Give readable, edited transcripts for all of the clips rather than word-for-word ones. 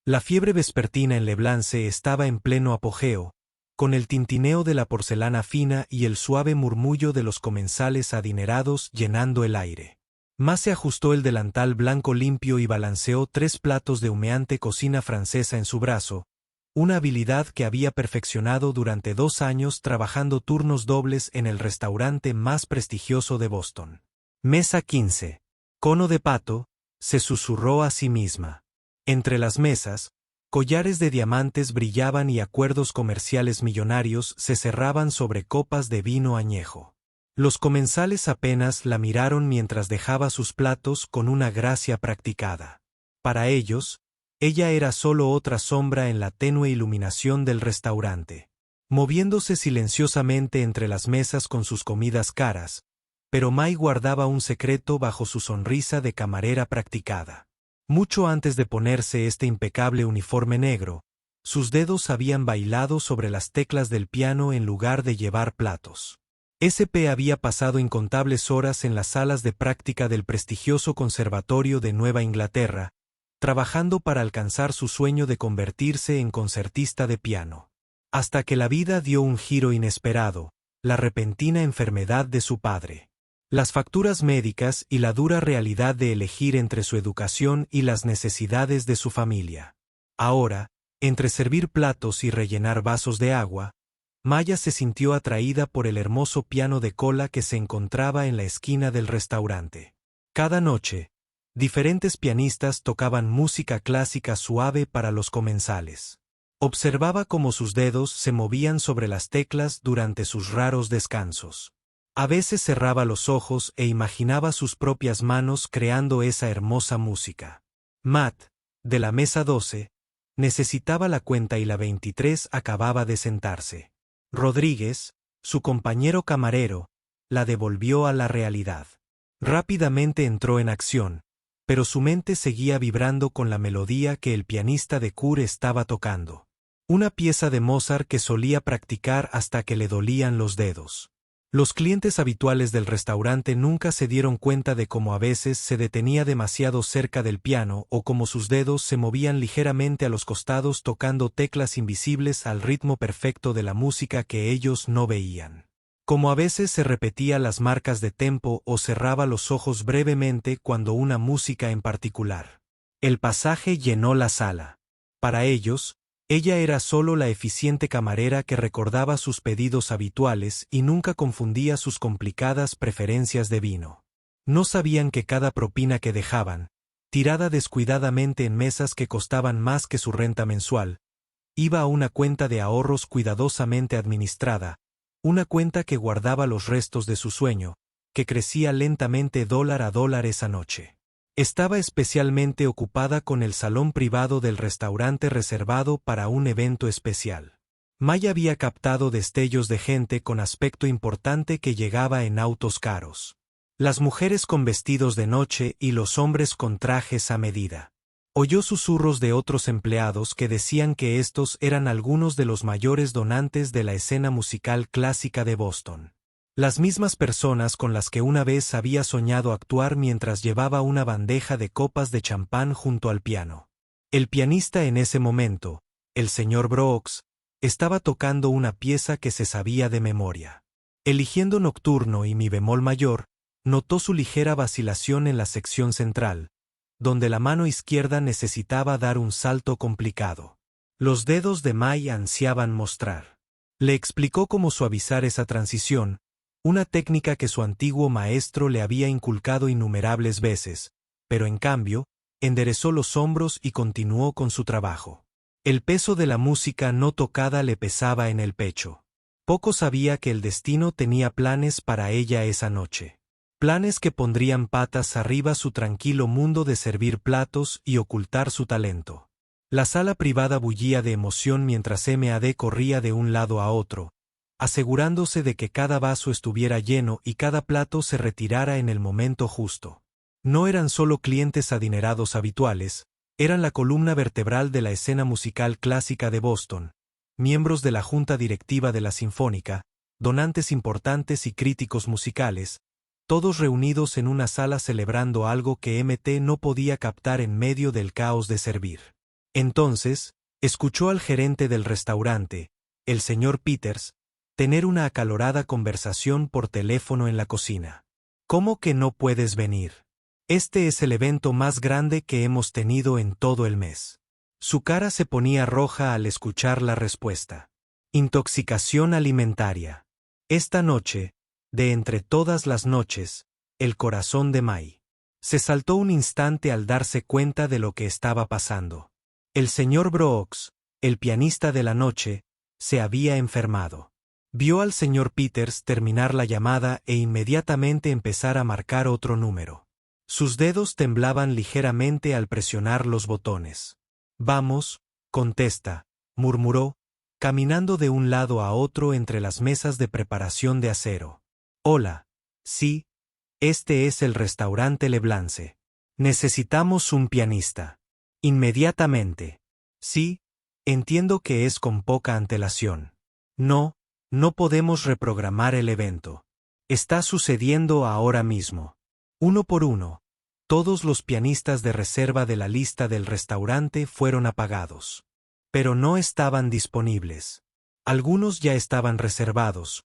La fiebre vespertina en Leblance estaba en pleno apogeo, con el tintineo de la porcelana fina y el suave murmullo de los comensales adinerados llenando el aire. Ma se ajustó el delantal blanco limpio y balanceó 3 platos de humeante cocina francesa en su brazo, una habilidad que había perfeccionado durante 2 años trabajando turnos dobles en el restaurante más prestigioso de Boston. Mesa 15. Cono de pato, se susurró a sí misma. Entre las mesas, collares de diamantes brillaban y acuerdos comerciales millonarios se cerraban sobre copas de vino añejo. Los comensales apenas la miraron mientras dejaba sus platos con una gracia practicada. Para ellos, ella era solo otra sombra en la tenue iluminación del restaurante, moviéndose silenciosamente entre las mesas con sus comidas caras, pero Mai guardaba un secreto bajo su sonrisa de camarera practicada. Mucho antes de ponerse este impecable uniforme negro, sus dedos habían bailado sobre las teclas del piano en lugar de llevar platos. SP había pasado incontables horas en las salas de práctica del prestigioso Conservatorio de Nueva Inglaterra, trabajando para alcanzar su sueño de convertirse en concertista de piano. Hasta que la vida dio un giro inesperado, la repentina enfermedad de su padre. Las facturas médicas y la dura realidad de elegir entre su educación y las necesidades de su familia. Ahora, entre servir platos y rellenar vasos de agua, Maya se sintió atraída por el hermoso piano de cola que se encontraba en la esquina del restaurante. Cada noche, diferentes pianistas tocaban música clásica suave para los comensales. Observaba cómo sus dedos se movían sobre las teclas durante sus raros descansos. A veces cerraba los ojos e imaginaba sus propias manos creando esa hermosa música. Matt, de la mesa 12, necesitaba la cuenta y la 23 acababa de sentarse. Rodríguez, su compañero camarero, la devolvió a la realidad. Rápidamente entró en acción, pero su mente seguía vibrando con la melodía que el pianista de Cure estaba tocando. Una pieza de Mozart que solía practicar hasta que le dolían los dedos. Los clientes habituales del restaurante nunca se dieron cuenta de cómo a veces se detenía demasiado cerca del piano o cómo sus dedos se movían ligeramente a los costados tocando teclas invisibles al ritmo perfecto de la música que ellos no veían. Como a veces se repetía las marcas de tempo o cerraba los ojos brevemente cuando una música en particular. El pasaje llenó la sala. Para ellos, ella era solo la eficiente camarera que recordaba sus pedidos habituales y nunca confundía sus complicadas preferencias de vino. No sabían que cada propina que dejaban, tirada descuidadamente en mesas que costaban más que su renta mensual, iba a una cuenta de ahorros cuidadosamente administrada, una cuenta que guardaba los restos de su sueño, que crecía lentamente dólar a dólar esa noche. Estaba especialmente ocupada con el salón privado del restaurante reservado para un evento especial. Maya había captado destellos de gente con aspecto importante que llegaba en autos caros. Las mujeres con vestidos de noche y los hombres con trajes a medida. Oyó susurros de otros empleados que decían que estos eran algunos de los mayores donantes de la escena musical clásica de Boston. Las mismas personas con las que una vez había soñado actuar mientras llevaba una bandeja de copas de champán junto al piano. El pianista en ese momento, el señor Brooks, estaba tocando una pieza que se sabía de memoria. Eligiendo nocturno y mi bemol mayor, notó su ligera vacilación en la sección central, donde la mano izquierda necesitaba dar un salto complicado. Los dedos de Mai ansiaban mostrar. Le explicó cómo suavizar esa transición, una técnica que su antiguo maestro le había inculcado innumerables veces, pero en cambio, enderezó los hombros y continuó con su trabajo. El peso de la música no tocada le pesaba en el pecho. Poco sabía que el destino tenía planes para ella esa noche. Planes que pondrían patas arriba su tranquilo mundo de servir platos y ocultar su talento. La sala privada bullía de emoción mientras MAD corría de un lado a otro, asegurándose de que cada vaso estuviera lleno y cada plato se retirara en el momento justo. No eran solo clientes adinerados habituales, eran la columna vertebral de la escena musical clásica de Boston, miembros de la junta directiva de la Sinfónica, donantes importantes y críticos musicales, todos reunidos en una sala celebrando algo que MT no podía captar en medio del caos de servir. Entonces, escuchó al gerente del restaurante, el señor Peters, tener una acalorada conversación por teléfono en la cocina. ¿Cómo que no puedes venir? Este es el evento más grande que hemos tenido en todo el mes. Su cara se ponía roja al escuchar la respuesta. Intoxicación alimentaria. Esta noche, de entre todas las noches, el corazón de Mai se saltó un instante al darse cuenta de lo que estaba pasando. El señor Brooks, el pianista de la noche, se había enfermado. Vio al señor Peters terminar la llamada e inmediatamente empezar a marcar otro número. Sus dedos temblaban ligeramente al presionar los botones. Vamos, contesta, murmuró, caminando de un lado a otro entre las mesas de preparación de acero. Hola, sí, este es el restaurante Leblance. Necesitamos un pianista. Inmediatamente. Sí, entiendo que es con poca antelación. No podemos reprogramar el evento. Está sucediendo ahora mismo. Uno por uno, todos los pianistas de reserva de la lista del restaurante fueron apagados. Pero no estaban disponibles. Algunos ya estaban reservados,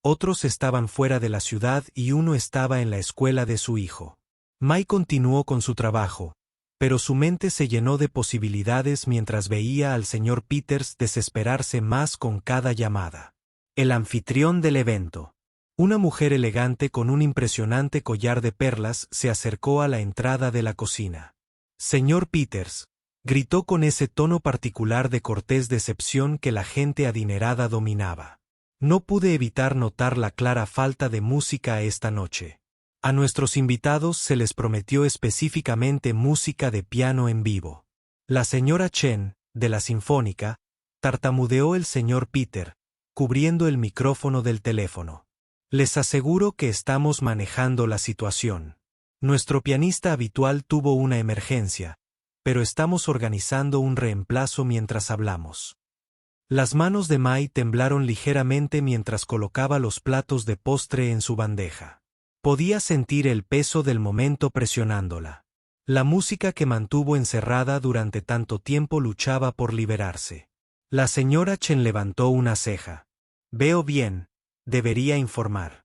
otros estaban fuera de la ciudad y uno estaba en la escuela de su hijo. Mai continuó con su trabajo, pero su mente se llenó de posibilidades mientras veía al señor Peters desesperarse más con cada llamada. El anfitrión del evento. Una mujer elegante con un impresionante collar de perlas se acercó a la entrada de la cocina. Señor Peters, gritó con ese tono particular de cortés decepción que la gente adinerada dominaba. No pude evitar notar la clara falta de música esta noche. A nuestros invitados se les prometió específicamente música de piano en vivo. La señora Chen, de la Sinfónica, tartamudeó el señor Peter, cubriendo el micrófono del teléfono. Les aseguro que estamos manejando la situación. Nuestro pianista habitual tuvo una emergencia, pero estamos organizando un reemplazo mientras hablamos. Las manos de Mai temblaron ligeramente mientras colocaba los platos de postre en su bandeja. Podía sentir el peso del momento presionándola. La música que mantuvo encerrada durante tanto tiempo luchaba por liberarse. La señora Chen levantó una ceja. Veo bien, debería informar.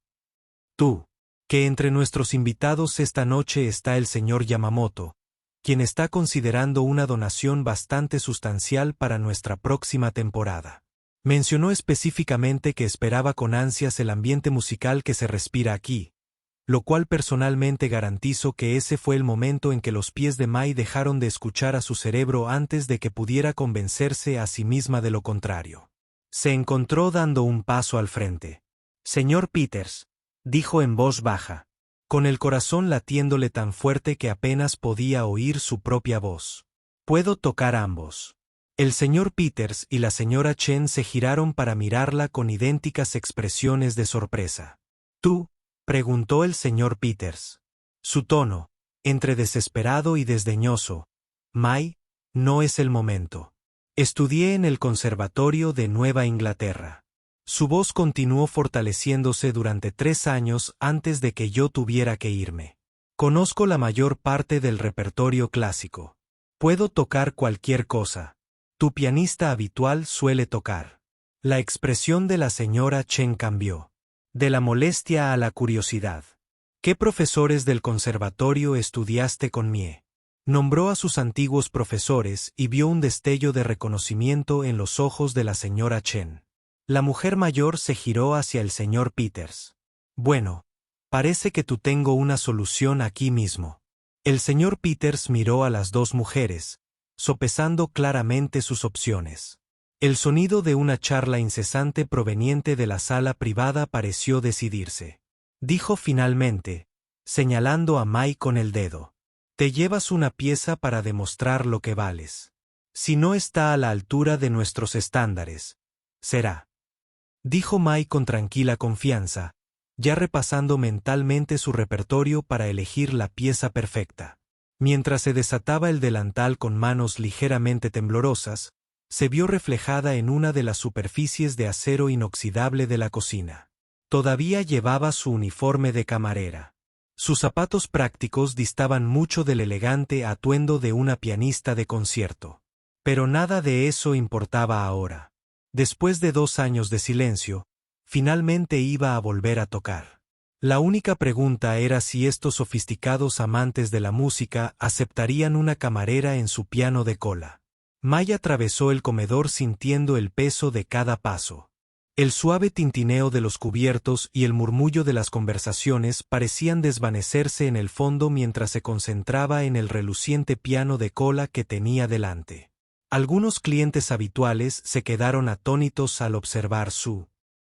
Tú, que entre nuestros invitados esta noche está el señor Yamamoto, quien está considerando una donación bastante sustancial para nuestra próxima temporada. Mencionó específicamente que esperaba con ansias el ambiente musical que se respira aquí, lo cual personalmente garantizo que ese fue el momento en que los pies de Mai dejaron de escuchar a su cerebro antes de que pudiera convencerse a sí misma de lo contrario. Se encontró dando un paso al frente. Señor Peters, dijo en voz baja, con el corazón latiéndole tan fuerte que apenas podía oír su propia voz. Puedo tocar ambos. El señor Peters y la señora Chen se giraron para mirarla con idénticas expresiones de sorpresa. ¿Tú? Preguntó el señor Peters. Su tono, entre desesperado y desdeñoso. Mai, no es el momento. Estudié en el Conservatorio de Nueva Inglaterra. Su voz continuó fortaleciéndose durante 3 años antes de que yo tuviera que irme. Conozco la mayor parte del repertorio clásico. Puedo tocar cualquier cosa. Tu pianista habitual suele tocar. La expresión de la señora Chen cambió. De la molestia a la curiosidad. ¿Qué profesores del conservatorio estudiaste con Mie? Nombró a sus antiguos profesores y vio un destello de reconocimiento en los ojos de la señora Chen. La mujer mayor se giró hacia el señor Peters. Bueno, parece que tú tengo una solución aquí mismo. El señor Peters miró a las dos mujeres, sopesando claramente sus opciones. El sonido de una charla incesante proveniente de la sala privada pareció decidirse. Dijo finalmente, señalando a Mai con el dedo. Te llevas una pieza para demostrar lo que vales. Si no está a la altura de nuestros estándares, será. Dijo Mai con tranquila confianza, ya repasando mentalmente su repertorio para elegir la pieza perfecta. Mientras se desataba el delantal con manos ligeramente temblorosas, se vio reflejada en una de las superficies de acero inoxidable de la cocina. Todavía llevaba su uniforme de camarera. Sus zapatos prácticos distaban mucho del elegante atuendo de una pianista de concierto. Pero nada de eso importaba ahora. Después de 2 años de silencio, finalmente iba a volver a tocar. La única pregunta era si estos sofisticados amantes de la música aceptarían una camarera en su piano de cola. May atravesó el comedor sintiendo el peso de cada paso. El suave tintineo de los cubiertos y el murmullo de las conversaciones parecían desvanecerse en el fondo mientras se concentraba en el reluciente piano de cola que tenía delante. Algunos clientes habituales se quedaron atónitos al observar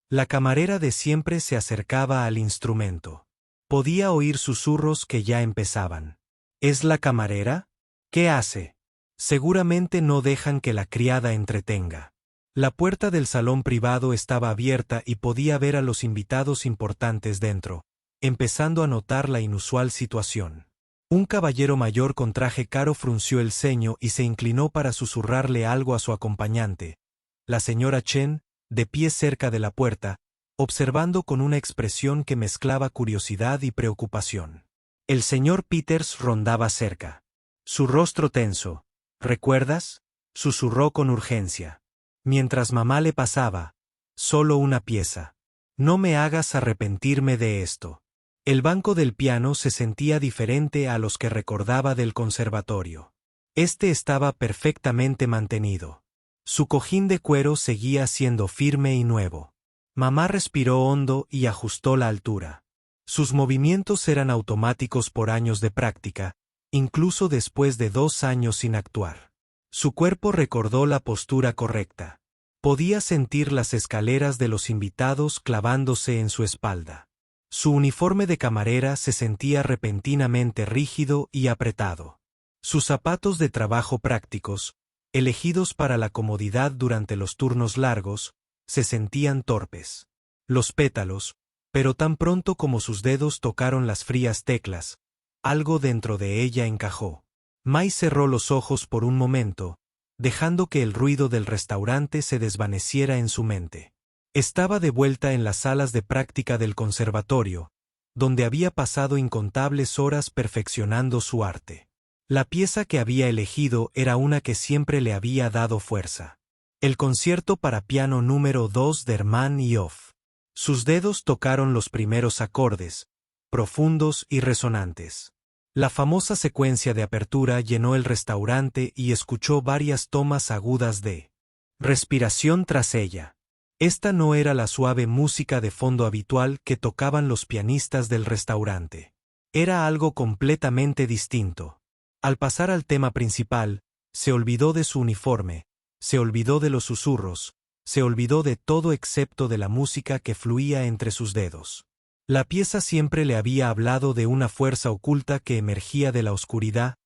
La camarera de siempre se acercaba al instrumento. Podía oír susurros que ya empezaban. ¿Es la camarera? ¿Qué hace? Seguramente no dejan que la criada entretenga. La puerta del salón privado estaba abierta y podía ver a los invitados importantes dentro, empezando a notar la inusual situación. Un caballero mayor con traje caro frunció el ceño y se inclinó para susurrarle algo a su acompañante, la señora Chen, de pie cerca de la puerta, observando con una expresión que mezclaba curiosidad y preocupación. El señor Peters rondaba cerca. Su rostro tenso. ¿Recuerdas? Susurró con urgencia. Mientras mamá le pasaba. Solo una pieza. No me hagas arrepentirme de esto. El banco del piano se sentía diferente a los que recordaba del conservatorio. Este estaba perfectamente mantenido. Su cojín de cuero seguía siendo firme y nuevo. Mamá respiró hondo y ajustó la altura. Sus movimientos eran automáticos por años de práctica, incluso después de 2 años sin actuar. Su cuerpo recordó la postura correcta. Podía sentir las escaleras de los invitados clavándose en su espalda. Su uniforme de camarera se sentía repentinamente rígido y apretado. Sus zapatos de trabajo prácticos, elegidos para la comodidad durante los turnos largos, se sentían torpes. Los pétalos, pero tan pronto como sus dedos tocaron las frías teclas, algo dentro de ella encajó. May cerró los ojos por un momento, dejando que el ruido del restaurante se desvaneciera en su mente. Estaba de vuelta en las salas de práctica del conservatorio, donde había pasado incontables horas perfeccionando su arte. La pieza que había elegido era una que siempre le había dado fuerza. El concierto para piano número 2 de Hermann Hof. Sus dedos tocaron los primeros acordes, profundos y resonantes. La famosa secuencia de apertura llenó el restaurante y escuchó varias tomas agudas de respiración tras ella. Esta no era la suave música de fondo habitual que tocaban los pianistas del restaurante. Era algo completamente distinto. Al pasar al tema principal, se olvidó de su uniforme, se olvidó de los susurros, se olvidó de todo excepto de la música que fluía entre sus dedos. La pieza siempre le había hablado de una fuerza oculta que emergía de la oscuridad,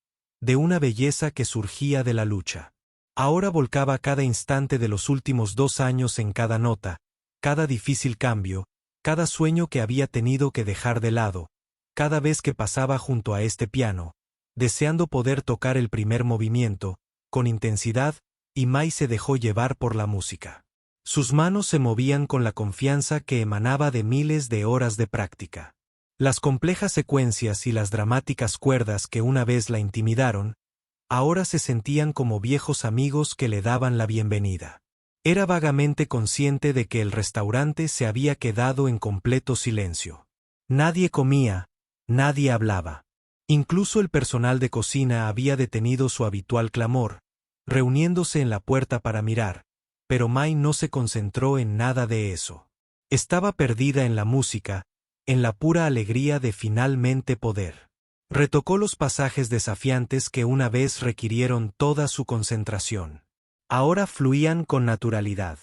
de una belleza que surgía de la lucha. Ahora volcaba cada instante de los últimos 2 años en cada nota, cada difícil cambio, cada sueño que había tenido que dejar de lado, cada vez que pasaba junto a este piano, deseando poder tocar el primer movimiento, con intensidad, y May se dejó llevar por la música. Sus manos se movían con la confianza que emanaba de miles de horas de práctica. Las complejas secuencias y las dramáticas cuerdas que una vez la intimidaron, ahora se sentían como viejos amigos que le daban la bienvenida. Era vagamente consciente de que el restaurante se había quedado en completo silencio. Nadie comía, nadie hablaba. Incluso el personal de cocina había detenido su habitual clamor, reuniéndose en la puerta para mirar, pero May no se concentró en nada de eso. Estaba perdida en la música, en la pura alegría de finalmente poder. Retocó los pasajes desafiantes que una vez requirieron toda su concentración. Ahora fluían con naturalidad.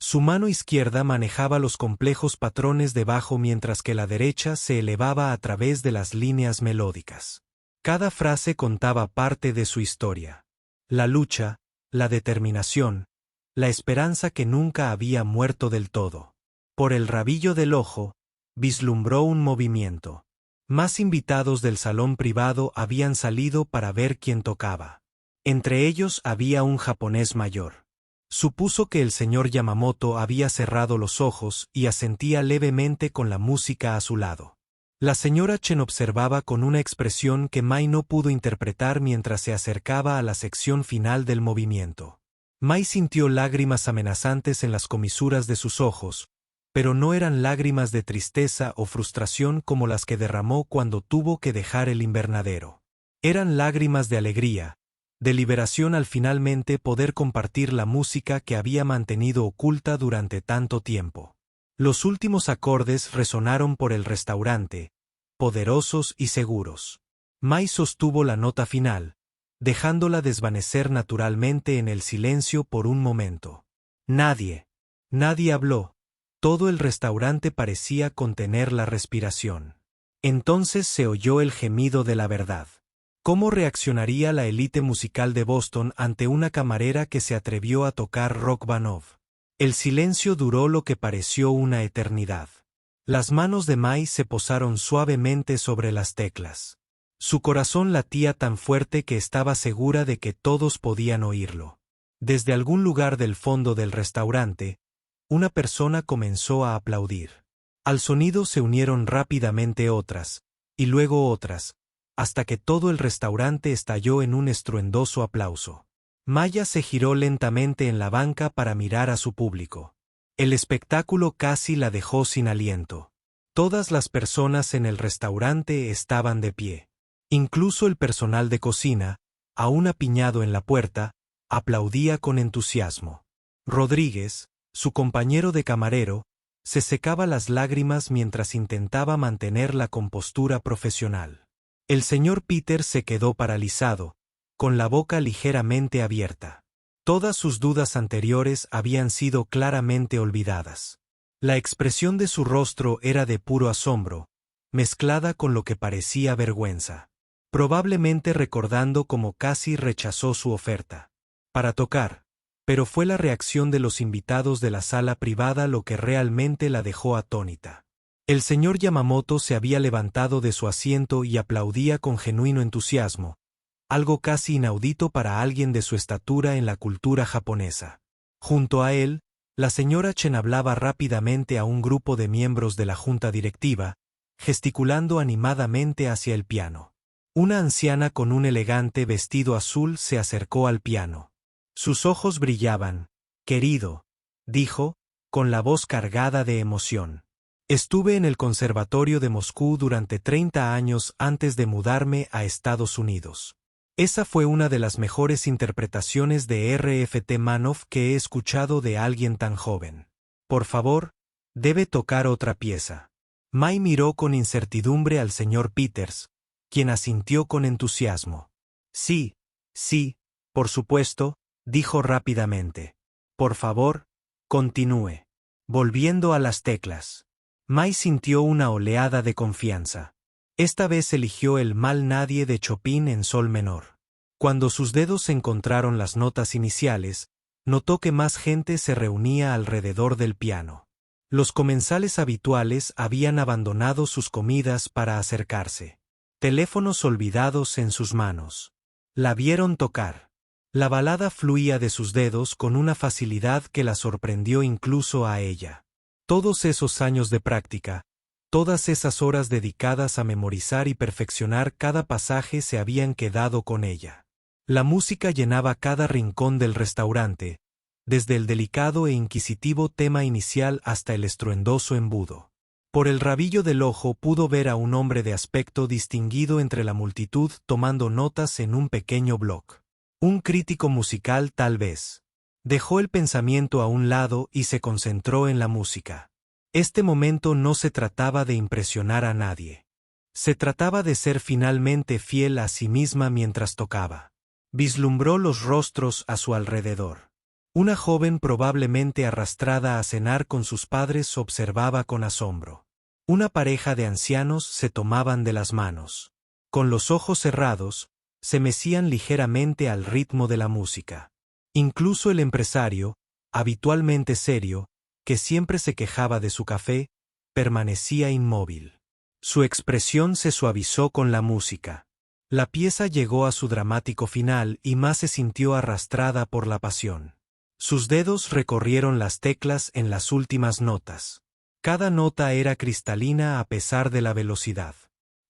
Su mano izquierda manejaba los complejos patrones de bajo mientras que la derecha se elevaba a través de las líneas melódicas. Cada frase contaba parte de su historia. La lucha, la determinación, la esperanza que nunca había muerto del todo. Por el rabillo del ojo, vislumbró un movimiento. Más invitados del salón privado habían salido para ver quién tocaba. Entre ellos había un japonés mayor. Supuso que el señor Yamamoto había cerrado los ojos y asentía levemente con la música a su lado. La señora Chen observaba con una expresión que Mai no pudo interpretar mientras se acercaba a la sección final del movimiento. Mai sintió lágrimas amenazantes en las comisuras de sus ojos, pero no eran lágrimas de tristeza o frustración como las que derramó cuando tuvo que dejar el invernadero. Eran lágrimas de alegría, de liberación al finalmente poder compartir la música que había mantenido oculta durante tanto tiempo. Los últimos acordes resonaron por el restaurante, poderosos y seguros. Mai sostuvo la nota final, dejándola desvanecer naturalmente en el silencio por un momento. Nadie habló. Todo el restaurante parecía contener la respiración. Entonces se oyó el gemido de la verdad. ¿Cómo reaccionaría la élite musical de Boston ante una camarera que se atrevió a tocar Rachmaninoff? El silencio duró lo que pareció una eternidad. Las manos de Mai se posaron suavemente sobre las teclas. Su corazón latía tan fuerte que estaba segura de que todos podían oírlo. Desde algún lugar del fondo del restaurante, una persona comenzó a aplaudir. Al sonido se unieron rápidamente otras, y luego otras, hasta que todo el restaurante estalló en un estruendoso aplauso. Maya se giró lentamente en la banca para mirar a su público. El espectáculo casi la dejó sin aliento. Todas las personas en el restaurante estaban de pie. Incluso el personal de cocina, aún apiñado en la puerta, aplaudía con entusiasmo. Rodríguez, su compañero de camarero, se secaba las lágrimas mientras intentaba mantener la compostura profesional. El señor Peter se quedó paralizado, con la boca ligeramente abierta. Todas sus dudas anteriores habían sido claramente olvidadas. La expresión de su rostro era de puro asombro, mezclada con lo que parecía vergüenza. Probablemente recordando cómo casi rechazó su oferta para tocar, pero fue la reacción de los invitados de la sala privada lo que realmente la dejó atónita. El señor Yamamoto se había levantado de su asiento y aplaudía con genuino entusiasmo, algo casi inaudito para alguien de su estatura en la cultura japonesa. Junto a él, la señora Chen hablaba rápidamente a un grupo de miembros de la junta directiva, gesticulando animadamente hacia el piano. Una anciana con un elegante vestido azul se acercó al piano. Sus ojos brillaban. «Querido», dijo, con la voz cargada de emoción. «Estuve en el Conservatorio de Moscú durante 30 años antes de mudarme a Estados Unidos. Esa fue una de las mejores interpretaciones de R.F.T. Manoff que he escuchado de alguien tan joven. Por favor, debe tocar otra pieza». Mai miró con incertidumbre al señor Peters, quien asintió con entusiasmo. «Sí, por supuesto», dijo rápidamente. «Por favor, continúe». Volviendo a las teclas. Mai sintió una oleada de confianza. Esta vez eligió el Mal Nadie de Chopin en sol menor. Cuando sus dedos encontraron las notas iniciales, notó que más gente se reunía alrededor del piano. Los comensales habituales habían abandonado sus comidas para acercarse. Teléfonos olvidados en sus manos. La vieron tocar. La balada fluía de sus dedos con una facilidad que la sorprendió incluso a ella. Todos esos años de práctica, todas esas horas dedicadas a memorizar y perfeccionar cada pasaje se habían quedado con ella. La música llenaba cada rincón del restaurante, desde el delicado e inquisitivo tema inicial hasta el estruendoso embudo. Por el rabillo del ojo pudo ver a un hombre de aspecto distinguido entre la multitud tomando notas en un pequeño bloc. Un crítico musical tal vez. Dejó el pensamiento a un lado y se concentró en la música. Este momento no se trataba de impresionar a nadie. Se trataba de ser finalmente fiel a sí misma mientras tocaba. Vislumbró los rostros a su alrededor. Una joven probablemente arrastrada a cenar con sus padres observaba con asombro. Una pareja de ancianos se tomaban de las manos. Con los ojos cerrados, se mecían ligeramente al ritmo de la música. Incluso el empresario, habitualmente serio, que siempre se quejaba de su café, permanecía inmóvil. Su expresión se suavizó con la música. La pieza llegó a su dramático final y más se sintió arrastrada por la pasión. Sus dedos recorrieron las teclas en las últimas notas. Cada nota era cristalina a pesar de la velocidad.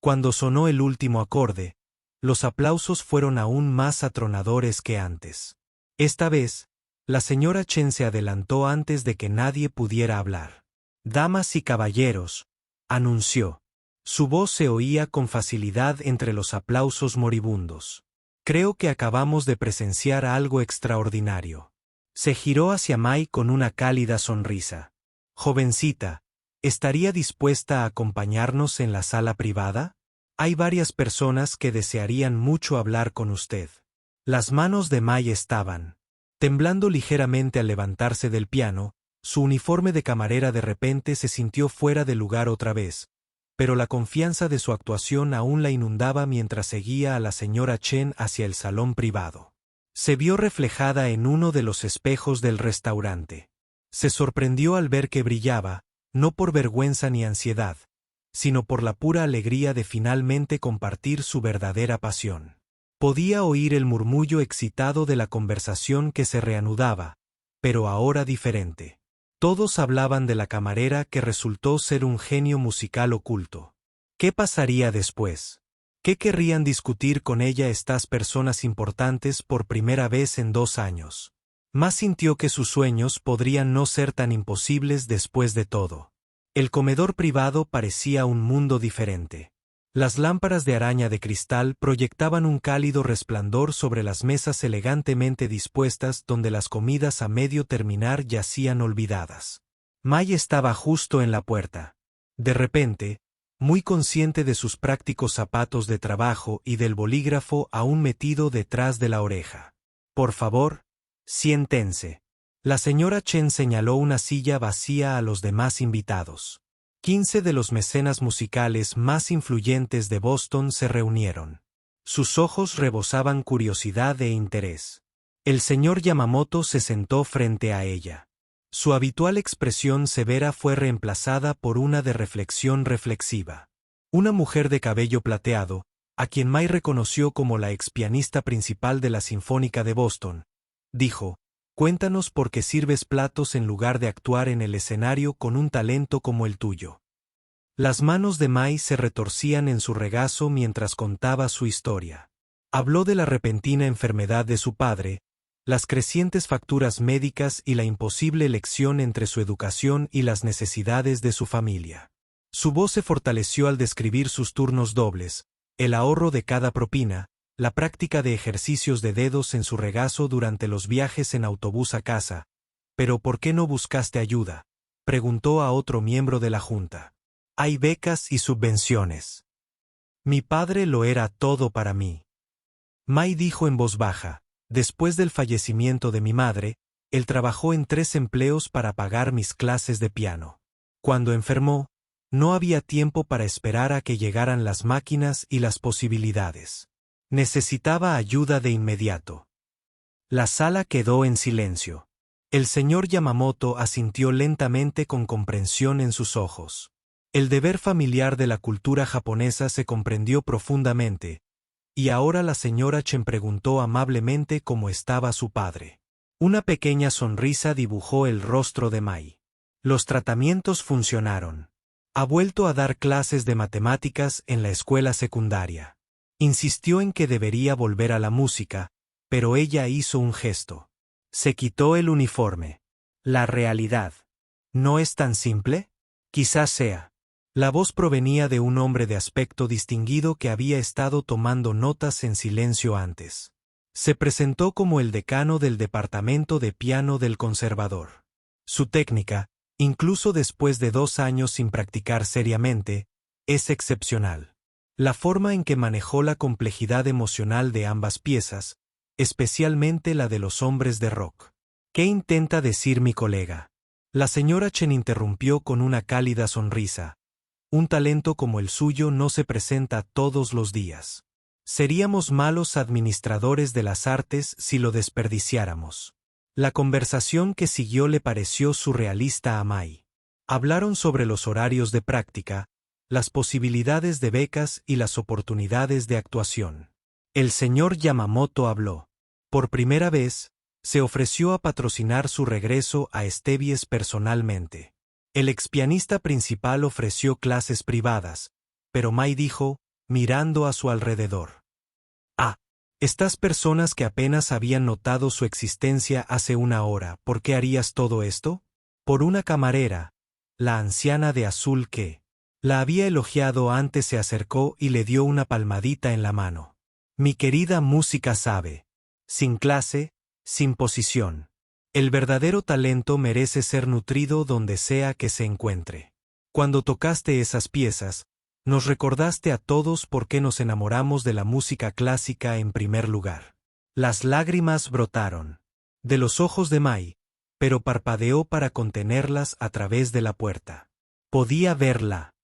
Cuando sonó el último acorde, los aplausos fueron aún más atronadores que antes. Esta vez, la señora Chen se adelantó antes de que nadie pudiera hablar. «Damas y caballeros», anunció. Su voz se oía con facilidad entre los aplausos moribundos. «Creo que acabamos de presenciar algo extraordinario». Se giró hacia Mai con una cálida sonrisa. «Jovencita, ¿estaría dispuesta a acompañarnos en la sala privada? Hay varias personas que desearían mucho hablar con usted». Las manos de Mai estaban temblando ligeramente al levantarse del piano. Su uniforme de camarera de repente se sintió fuera de lugar otra vez, pero la confianza de su actuación aún la inundaba mientras seguía a la señora Chen hacia el salón privado. Se vio reflejada en uno de los espejos del restaurante. Se sorprendió al ver que brillaba, no por vergüenza ni ansiedad, sino por la pura alegría de finalmente compartir su verdadera pasión. Podía oír el murmullo excitado de la conversación que se reanudaba, pero ahora diferente. Todos hablaban de la camarera que resultó ser un genio musical oculto. ¿Qué pasaría después? ¿Qué querrían discutir con ella estas personas importantes por primera vez en 2 años? Más sintió que sus sueños podrían no ser tan imposibles después de todo. El comedor privado parecía un mundo diferente. Las lámparas de araña de cristal proyectaban un cálido resplandor sobre las mesas elegantemente dispuestas donde las comidas a medio terminar yacían olvidadas. Mai estaba justo en la puerta. De repente, muy consciente de sus prácticos zapatos de trabajo y del bolígrafo aún metido detrás de la oreja. «Por favor, siéntense». La señora Chen señaló una silla vacía a los demás invitados. 15 de los mecenas musicales más influyentes de Boston se reunieron. Sus ojos rebosaban curiosidad e interés. El señor Yamamoto se sentó frente a ella. Su habitual expresión severa fue reemplazada por una de reflexión reflexiva. Una mujer de cabello plateado, a quien Mai reconoció como la expianista principal de la Sinfónica de Boston, dijo: «Cuéntanos por qué sirves platos en lugar de actuar en el escenario con un talento como el tuyo». Las manos de Mai se retorcían en su regazo mientras contaba su historia. Habló de la repentina enfermedad de su padre, las crecientes facturas médicas y la imposible elección entre su educación y las necesidades de su familia. Su voz se fortaleció al describir sus turnos dobles, el ahorro de cada propina, la práctica de ejercicios de dedos en su regazo durante los viajes en autobús a casa. «¿Pero por qué no buscaste ayuda?», preguntó a otro miembro de la junta. «Hay becas y subvenciones. Mi padre lo era todo para mí». Mai dijo en voz baja: «Después del fallecimiento de mi madre, él trabajó en 3 empleos para pagar mis clases de piano. Cuando enfermó, no había tiempo para esperar a que llegaran las máquinas y las posibilidades. Necesitaba ayuda de inmediato». La sala quedó en silencio. El señor Yamamoto asintió lentamente con comprensión en sus ojos. El deber familiar de la cultura japonesa se comprendió profundamente, y ahora la señora Chen preguntó amablemente cómo estaba su padre. Una pequeña sonrisa dibujó el rostro de Mai. «Los tratamientos funcionaron. Ha vuelto a dar clases de matemáticas en la escuela secundaria». Insistió en que debería volver a la música, pero ella hizo un gesto. Se quitó el uniforme. «¿La realidad no es tan simple? Quizás sea». La voz provenía de un hombre de aspecto distinguido que había estado tomando notas en silencio antes. Se presentó como el decano del departamento de piano del conservador. Su técnica, incluso después de 2 años sin practicar seriamente, es excepcional. La forma en que manejó la complejidad emocional de ambas piezas, especialmente la de los hombres de rock. «¿Qué intenta decir mi colega?». La señora Chen interrumpió con una cálida sonrisa. «Un talento como el suyo no se presenta todos los días. Seríamos malos administradores de las artes si lo desperdiciáramos». La conversación que siguió le pareció surrealista a Mai. Hablaron sobre los horarios de práctica, las posibilidades de becas y las oportunidades de actuación. El señor Yamamoto habló. Por primera vez, se ofreció a patrocinar su regreso a Estevies personalmente. El expianista principal ofreció clases privadas, pero Mai dijo, mirando a su alrededor. Ah, estas personas que apenas habían notado su existencia hace una hora, ¿por qué harías todo esto? Por una camarera, la anciana de azul que la había elogiado antes se acercó y le dio una palmadita en la mano. Mi querida música sabe. Sin clase, sin posición. El verdadero talento merece ser nutrido donde sea que se encuentre. Cuando tocaste esas piezas, nos recordaste a todos por qué nos enamoramos de la música clásica en primer lugar. Las lágrimas brotaron de los ojos de Mai, pero parpadeó para contenerlas a través de la puerta. Podía verla.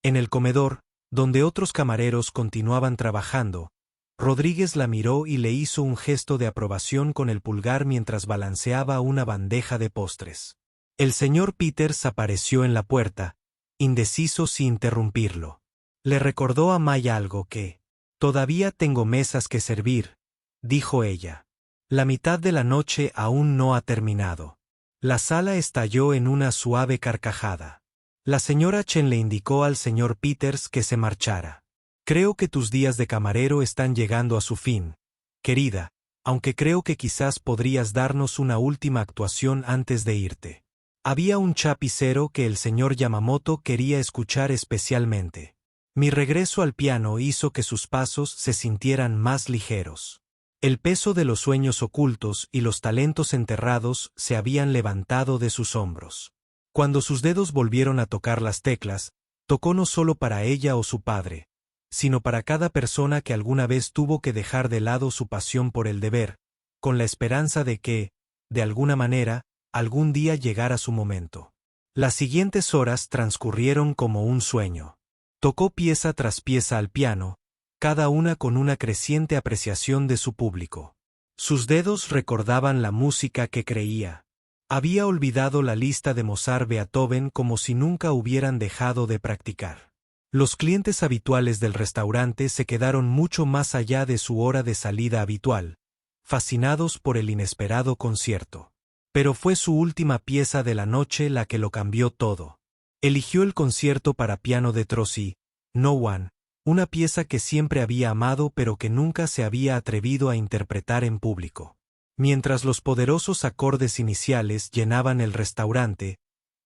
En el comedor, donde otros camareros continuaban trabajando, Rodríguez la miró y le hizo un gesto de aprobación con el pulgar mientras balanceaba una bandeja de postres. El señor Peters apareció en la puerta, indeciso si interrumpirlo. Le recordó a Mai algo que, todavía tengo mesas que servir, dijo ella. La mitad de la noche aún no ha terminado. La sala estalló en una suave carcajada. La señora Chen le indicó al señor Peters que se marchara. Creo que tus días de camarero están llegando a su fin, querida, aunque creo que quizás podrías darnos una última actuación antes de irte. Había un chapicero que el señor Yamamoto quería escuchar especialmente. Mi regreso al piano hizo que sus pasos se sintieran más ligeros. El peso de los sueños ocultos y los talentos enterrados se habían levantado de sus hombros. Cuando sus dedos volvieron a tocar las teclas, tocó no solo para ella o su padre, sino para cada persona que alguna vez tuvo que dejar de lado su pasión por el deber, con la esperanza de que, de alguna manera, algún día llegara su momento. Las siguientes horas transcurrieron como un sueño. Tocó pieza tras pieza al piano, cada una con una creciente apreciación de su público. Sus dedos recordaban la música que creía. Había olvidado la lista de Mozart-Beethoven como si nunca hubieran dejado de practicar. Los clientes habituales del restaurante se quedaron mucho más allá de su hora de salida habitual, fascinados por el inesperado concierto. Pero fue su última pieza de la noche la que lo cambió todo. Eligió el concierto para piano de Troisi, No One, una pieza que siempre había amado pero que nunca se había atrevido a interpretar en público. Mientras los poderosos acordes iniciales llenaban el restaurante,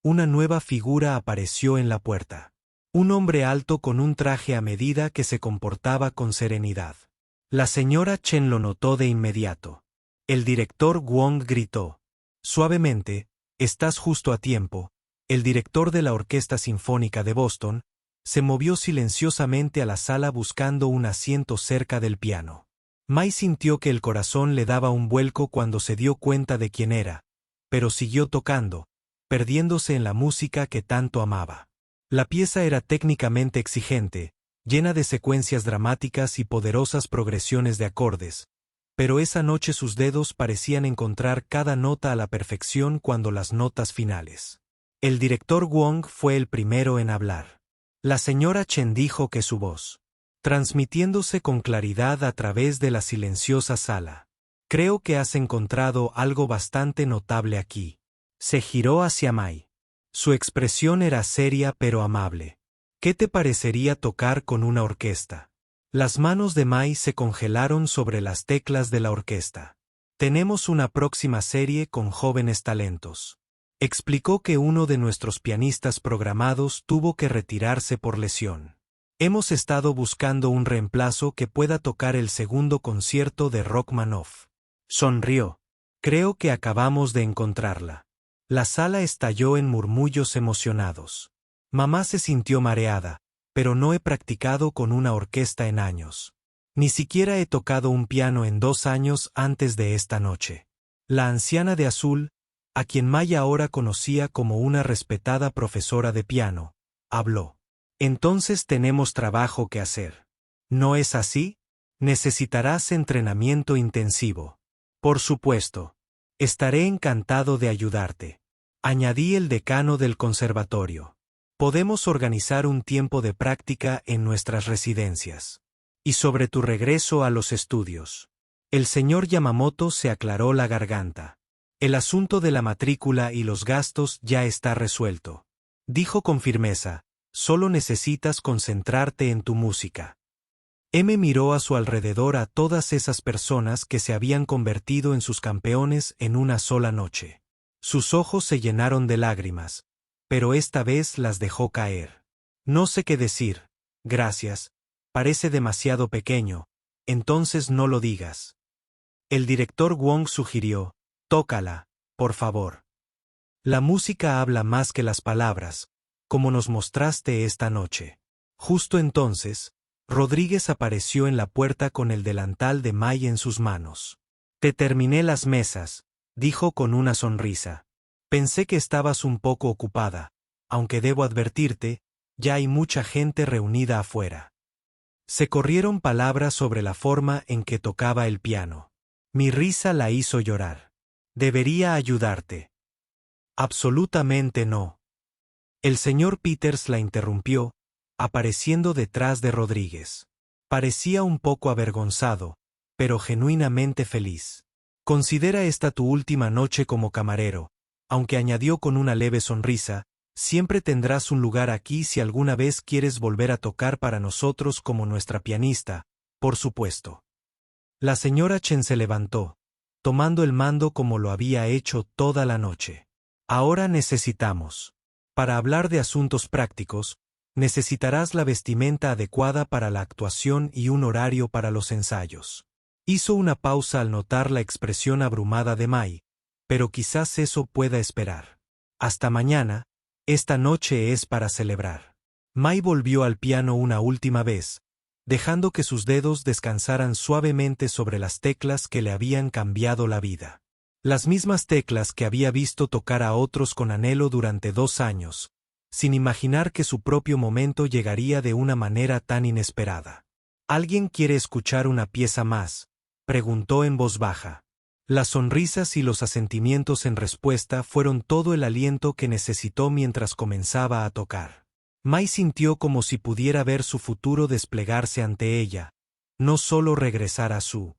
una nueva figura apareció en la puerta. Un hombre alto con un traje a medida que se comportaba con serenidad. La señora Chen lo notó de inmediato. El director Wong gritó. Suavemente, estás justo a tiempo. El director de la Orquesta Sinfónica de Boston se movió silenciosamente a la sala buscando un asiento cerca del piano. Mai sintió que el corazón le daba un vuelco cuando se dio cuenta de quién era, pero siguió tocando, perdiéndose en la música que tanto amaba. La pieza era técnicamente exigente, llena de secuencias dramáticas y poderosas progresiones de acordes, pero esa noche sus dedos parecían encontrar cada nota a la perfección cuando las notas finales. El director Wong fue el primero en hablar. La señora Chen dijo que su voz, transmitiéndose con claridad a través de la silenciosa sala. Creo que has encontrado algo bastante notable aquí. Se giró hacia Mai. Su expresión era seria pero amable. ¿Qué te parecería tocar con una orquesta? Las manos de Mai se congelaron sobre las teclas de la orquesta. Tenemos una próxima serie con jóvenes talentos. Explicó que uno de nuestros pianistas programados tuvo que retirarse por lesión. Hemos estado buscando un reemplazo que pueda tocar el segundo concierto de Rachmaninoff. Sonrió. Creo que acabamos de encontrarla. La sala estalló en murmullos emocionados. Mamá se sintió mareada, pero no he practicado con una orquesta en años. Ni siquiera he tocado un piano en 2 años antes de esta noche. La anciana de azul, a quien Maya ahora conocía como una respetada profesora de piano, habló. Entonces tenemos trabajo que hacer. ¿No es así? Necesitarás entrenamiento intensivo. Por supuesto. Estaré encantado de ayudarte. Añadí el decano del conservatorio. Podemos organizar un tiempo de práctica en nuestras residencias. Y sobre tu regreso a los estudios. El señor Yamamoto se aclaró la garganta. El asunto de la matrícula y los gastos ya está resuelto. Dijo con firmeza, solo necesitas concentrarte en tu música. M miró a su alrededor a todas esas personas que se habían convertido en sus campeones en una sola noche. Sus ojos se llenaron de lágrimas, pero esta vez las dejó caer. No sé qué decir, gracias, parece demasiado pequeño, entonces no lo digas. El director Wong sugirió, tócala, por favor. La música habla más que las palabras, como nos mostraste esta noche. Justo entonces, Rodríguez apareció en la puerta con el delantal de Mai en sus manos. Te terminé las mesas, dijo con una sonrisa. Pensé que estabas un poco ocupada, aunque debo advertirte, ya hay mucha gente reunida afuera. Se corrieron palabras sobre la forma en que tocaba el piano. Mi risa la hizo llorar. Debería ayudarte. Absolutamente no. El señor Peters la interrumpió, apareciendo detrás de Rodríguez. Parecía un poco avergonzado, pero genuinamente feliz. Considera esta tu última noche como camarero, aunque añadió con una leve sonrisa, siempre tendrás un lugar aquí si alguna vez quieres volver a tocar para nosotros como nuestra pianista, por supuesto. La señora Chen se levantó, tomando el mando como lo había hecho toda la noche. Ahora necesitamos. Para hablar de asuntos prácticos, necesitarás la vestimenta adecuada para la actuación y un horario para los ensayos. Hizo una pausa al notar la expresión abrumada de Mai, pero quizás eso pueda esperar. Hasta mañana, esta noche es para celebrar. Mai volvió al piano una última vez, dejando que sus dedos descansaran suavemente sobre las teclas que le habían cambiado la vida. Las mismas teclas que había visto tocar a otros con anhelo durante 2 años, sin imaginar que su propio momento llegaría de una manera tan inesperada. ¿Alguien quiere escuchar una pieza más?, preguntó en voz baja. Las sonrisas y los asentimientos en respuesta fueron todo el aliento que necesitó mientras comenzaba a tocar. Mai sintió como si pudiera ver su futuro desplegarse ante ella, no solo regresar a su